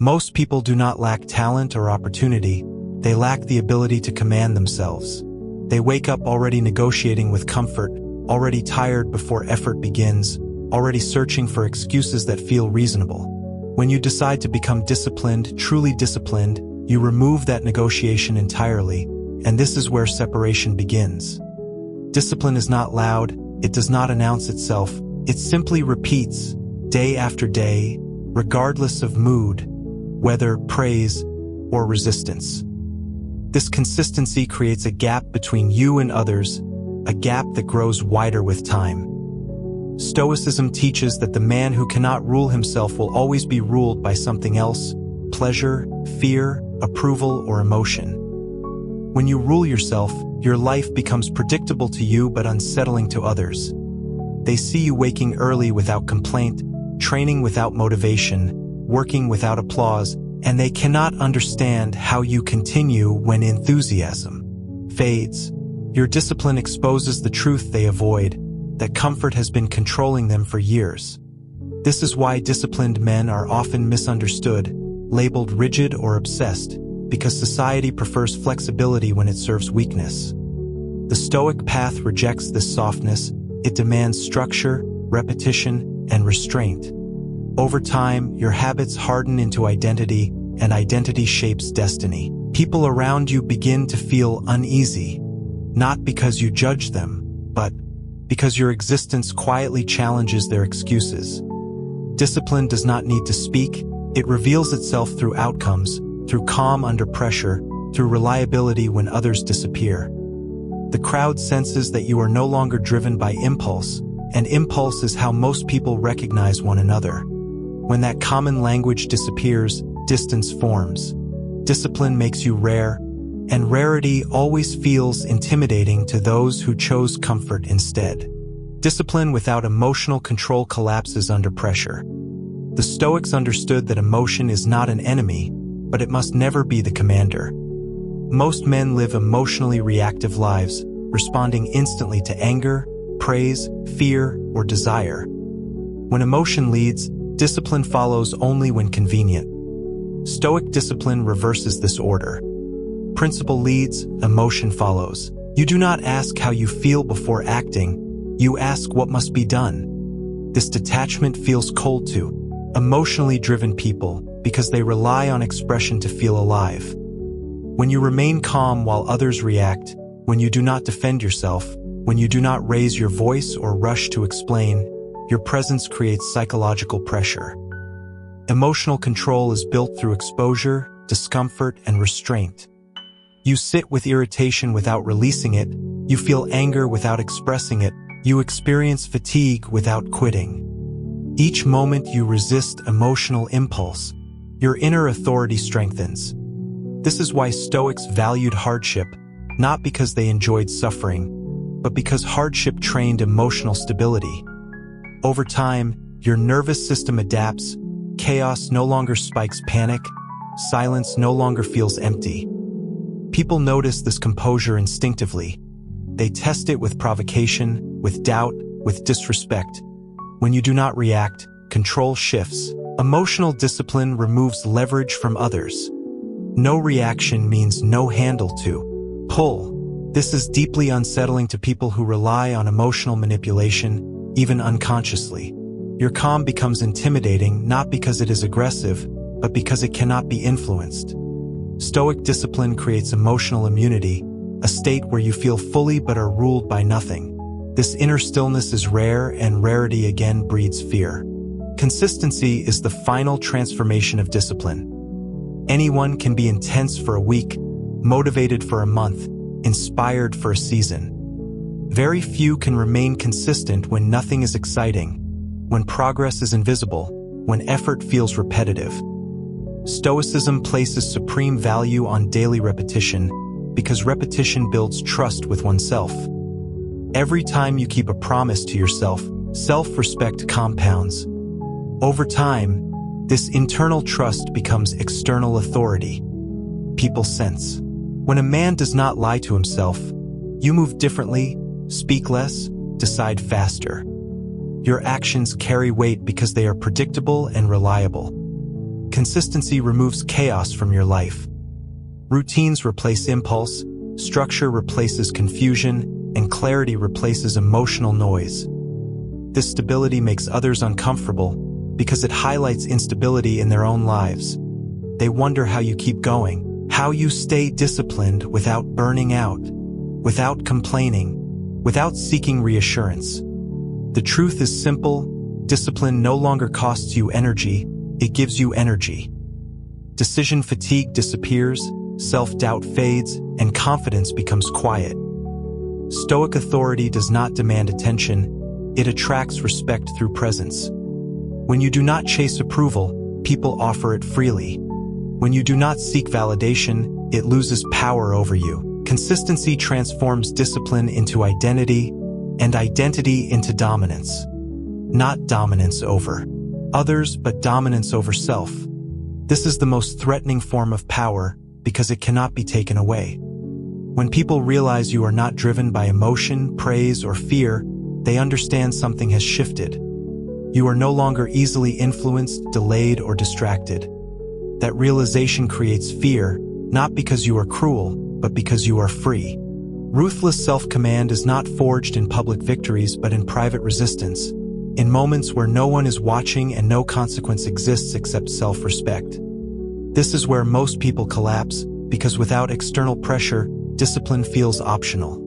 Most people do not lack talent or opportunity, they lack the ability to command themselves. They wake up already negotiating with comfort, already tired before effort begins, already searching for excuses that feel reasonable. When you decide to become disciplined, truly disciplined, you remove that negotiation entirely, and this is where separation begins. Discipline is not loud, it does not announce itself, it simply repeats, day after day, regardless of mood, whether praise or resistance. This consistency creates a gap between you and others, a gap that grows wider with time. Stoicism teaches that the man who cannot rule himself will always be ruled by something else, pleasure, fear, approval, or emotion. When you rule yourself, your life becomes predictable to you but unsettling to others. They see you waking early without complaint, training without motivation, working without applause, and they cannot understand how you continue when enthusiasm fades. Your discipline exposes the truth they avoid, that comfort has been controlling them for years. This is why disciplined men are often misunderstood, labeled rigid or obsessed, because society prefers flexibility when it serves weakness. The Stoic path rejects this softness. It demands structure, repetition, and restraint. Over time, your habits harden into identity, and identity shapes destiny. People around you begin to feel uneasy, not because you judge them, but because your existence quietly challenges their excuses. Discipline does not need to speak, it reveals itself through outcomes, through calm under pressure, through reliability when others disappear. The crowd senses that you are no longer driven by impulse, and impulse is how most people recognize one another. When that common language disappears, distance forms. Discipline makes you rare, and rarity always feels intimidating to those who chose comfort instead. Discipline without emotional control collapses under pressure. The Stoics understood that emotion is not an enemy, but it must never be the commander. Most men live emotionally reactive lives, responding instantly to anger, praise, fear, or desire. When emotion leads, discipline follows only when convenient. Stoic discipline reverses this order. Principle leads, emotion follows. You do not ask how you feel before acting, you ask what must be done. This detachment feels cold to emotionally driven people because they rely on expression to feel alive. When you remain calm while others react, when you do not defend yourself, when you do not raise your voice or rush to explain, your presence creates psychological pressure. Emotional control is built through exposure, discomfort, and restraint. You sit with irritation without releasing it, you feel anger without expressing it, you experience fatigue without quitting. Each moment you resist emotional impulse, your inner authority strengthens. This is why Stoics valued hardship, not because they enjoyed suffering, but because hardship trained emotional stability. Over time, your nervous system adapts, chaos no longer spikes panic, silence no longer feels empty. People notice this composure instinctively. They test it with provocation, with doubt, with disrespect. When you do not react, control shifts. Emotional discipline removes leverage from others. No reaction means no handle to pull. This is deeply unsettling to people who rely on emotional manipulation, even unconsciously. Your calm becomes intimidating not because it is aggressive, but because it cannot be influenced. Stoic discipline creates emotional immunity, a state where you feel fully but are ruled by nothing. This inner stillness is rare, and rarity again breeds fear. Consistency is the final transformation of discipline. Anyone can be intense for a week, motivated for a month, inspired for a season. Very few can remain consistent when nothing is exciting, when progress is invisible, when effort feels repetitive. Stoicism places supreme value on daily repetition because repetition builds trust with oneself. Every time you keep a promise to yourself, self-respect compounds. Over time, this internal trust becomes external authority. People sense. When a man does not lie to himself, you move differently, speak less, decide faster. Your actions carry weight because they are predictable and reliable. Consistency removes chaos from your life. Routines replace impulse, structure replaces confusion, and clarity replaces emotional noise. This stability makes others uncomfortable because it highlights instability in their own lives. They wonder how you keep going, how you stay disciplined without burning out, without complaining, without seeking reassurance. The truth is simple: discipline no longer costs you energy, it gives you energy. Decision fatigue disappears, self-doubt fades, and confidence becomes quiet. Stoic authority does not demand attention, it attracts respect through presence. When you do not chase approval, people offer it freely. When you do not seek validation, it loses power over you. Consistency transforms discipline into identity, and identity into dominance. Not dominance over others, but dominance over self. This is the most threatening form of power because it cannot be taken away. When people realize you are not driven by emotion, praise, or fear, they understand something has shifted. You are no longer easily influenced, delayed, or distracted. That realization creates fear, not because you are cruel, but because you are free. Ruthless self-command is not forged in public victories, but in private resistance, in moments where no one is watching and no consequence exists except self-respect. This is where most people collapse, because without external pressure, discipline feels optional.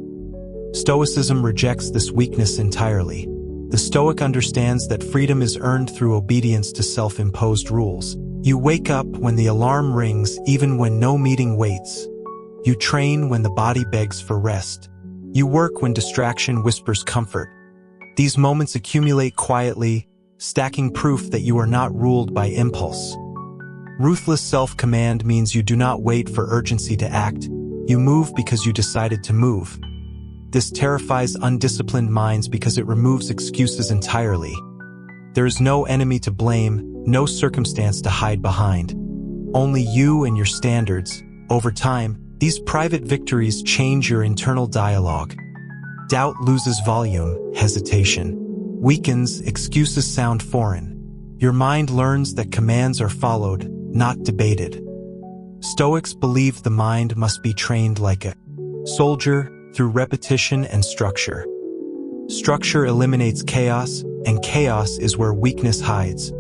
Stoicism rejects this weakness entirely. The Stoic understands that freedom is earned through obedience to self-imposed rules. You wake up when the alarm rings, even when no meeting waits. You train when the body begs for rest. You work when distraction whispers comfort. These moments accumulate quietly, stacking proof that you are not ruled by impulse. Ruthless self-command means you do not wait for urgency to act. You move because you decided to move. This terrifies undisciplined minds because it removes excuses entirely. There is no enemy to blame, no circumstance to hide behind. Only you and your standards. Over time, these private victories change your internal dialogue. Doubt loses volume, hesitation weakens, excuses sound foreign. Your mind learns that commands are followed, not debated. Stoics believe the mind must be trained like a soldier through repetition and structure. Structure eliminates chaos, and chaos is where weakness hides.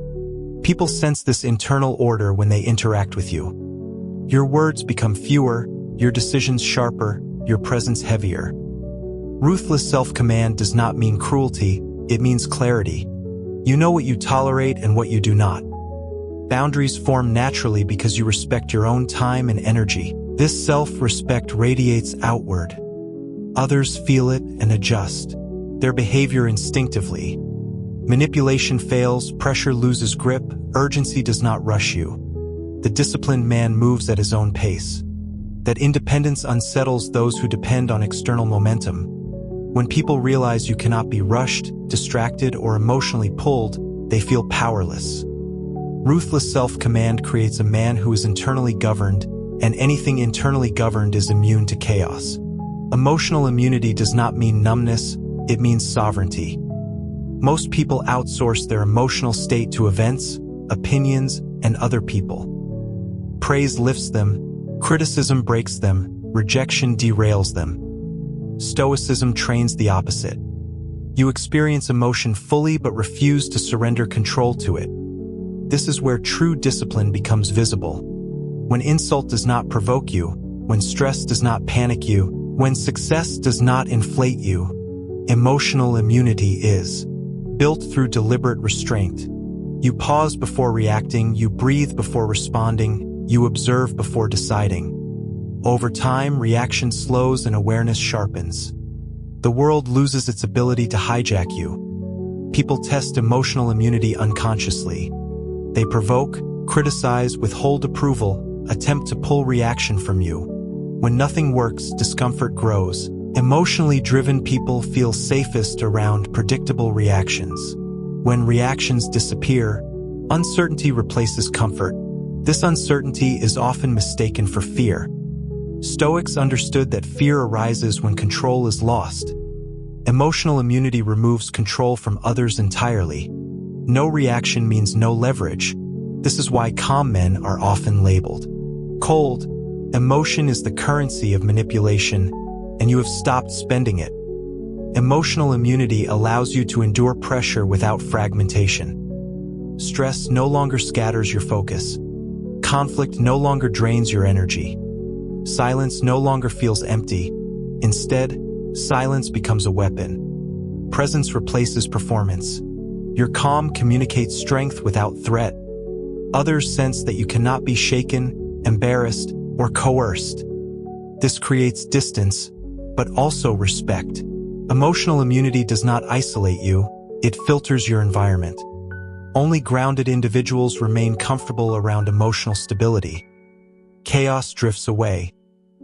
People sense this internal order when they interact with you. Your words become fewer, your decisions sharper, your presence heavier. Ruthless self-command does not mean cruelty, it means clarity. You know what you tolerate and what you do not. Boundaries form naturally because you respect your own time and energy. This self-respect radiates outward. Others feel it and adjust their behavior instinctively. Manipulation fails, pressure loses grip, urgency does not rush you. The disciplined man moves at his own pace. That independence unsettles those who depend on external momentum. When people realize you cannot be rushed, distracted, or emotionally pulled, they feel powerless. Ruthless self-command creates a man who is internally governed, and anything internally governed is immune to chaos. Emotional immunity does not mean numbness, it means sovereignty. Most people outsource their emotional state to events, opinions, and other people. Praise lifts them, criticism breaks them, rejection derails them. Stoicism trains the opposite. You experience emotion fully but refuse to surrender control to it. This is where true discipline becomes visible. When insult does not provoke you, when stress does not panic you, when success does not inflate you, emotional immunity is built through deliberate restraint. You pause before reacting, you breathe before responding, you observe before deciding. Over time, reaction slows and awareness sharpens. The world loses its ability to hijack you. People test emotional immunity unconsciously. They provoke, criticize, withhold approval, attempt to pull reaction from you. When nothing works, discomfort grows. Emotionally driven people feel safest around predictable reactions. When reactions disappear, uncertainty replaces comfort. This uncertainty is often mistaken for fear. Stoics understood that fear arises when control is lost. Emotional immunity removes control from others entirely. No reaction means no leverage. This is why calm men are often labeled cold. Emotion is the currency of manipulation, and you have stopped spending it. Emotional immunity allows you to endure pressure without fragmentation. Stress no longer scatters your focus. Conflict no longer drains your energy. Silence no longer feels empty. Instead, silence becomes a weapon. Presence replaces performance. Your calm communicates strength without threat. Others sense that you cannot be shaken, embarrassed, or coerced. This creates distance, but also respect. Emotional immunity does not isolate you, it filters your environment. Only grounded individuals remain comfortable around emotional stability. Chaos drifts away.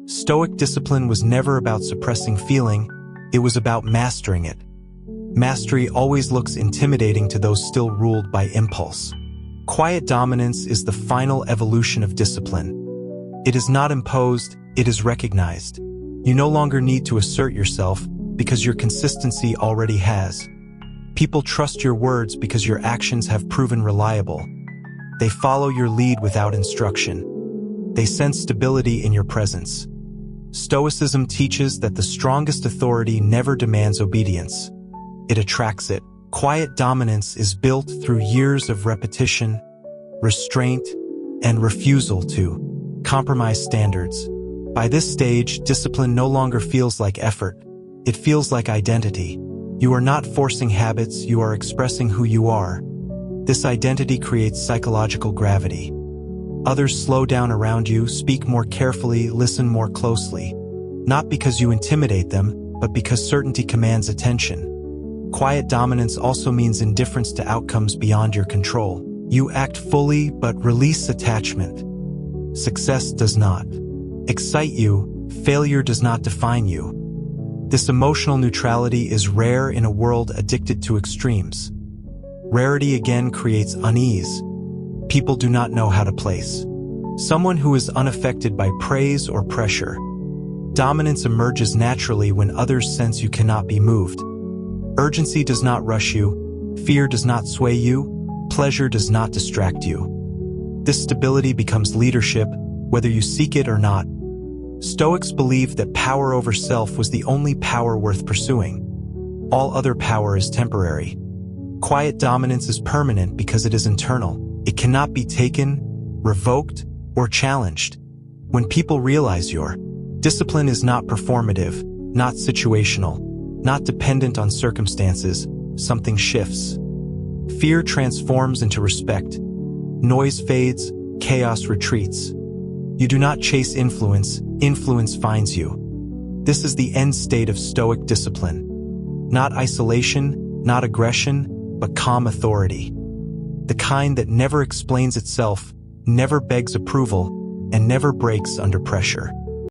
Stoic discipline was never about suppressing feeling, it was about mastering it. Mastery always looks intimidating to those still ruled by impulse. Quiet dominance is the final evolution of discipline. It is not imposed, it is recognized. You no longer need to assert yourself because your consistency already has. People trust your words because your actions have proven reliable. They follow your lead without instruction. They sense stability in your presence. Stoicism teaches that the strongest authority never demands obedience. It attracts it. Quiet dominance is built through years of repetition, restraint, and refusal to compromise standards. By this stage, discipline no longer feels like effort. It feels like identity. You are not forcing habits, you are expressing who you are. This identity creates psychological gravity. Others slow down around you, speak more carefully, listen more closely. Not because you intimidate them, but because certainty commands attention. Quiet dominance also means indifference to outcomes beyond your control. You act fully, but release attachment. Success does not excite you, failure does not define you. This emotional neutrality is rare in a world addicted to extremes. Rarity again creates unease. People do not know how to place someone who is unaffected by praise or pressure. Dominance emerges naturally when others sense you cannot be moved. Urgency does not rush you, fear does not sway you, pleasure does not distract you. This stability becomes leadership, whether you seek it or not. Stoics believed that power over self was the only power worth pursuing. All other power is temporary. Quiet dominance is permanent because it is internal. It cannot be taken, revoked, or challenged. When people realize your discipline is not performative, not situational, not dependent on circumstances, something shifts. Fear transforms into respect. Noise fades, chaos retreats. You do not chase influence, influence finds you. This is the end state of Stoic discipline. Not isolation, not aggression, but calm authority. The kind that never explains itself, never begs approval, and never breaks under pressure.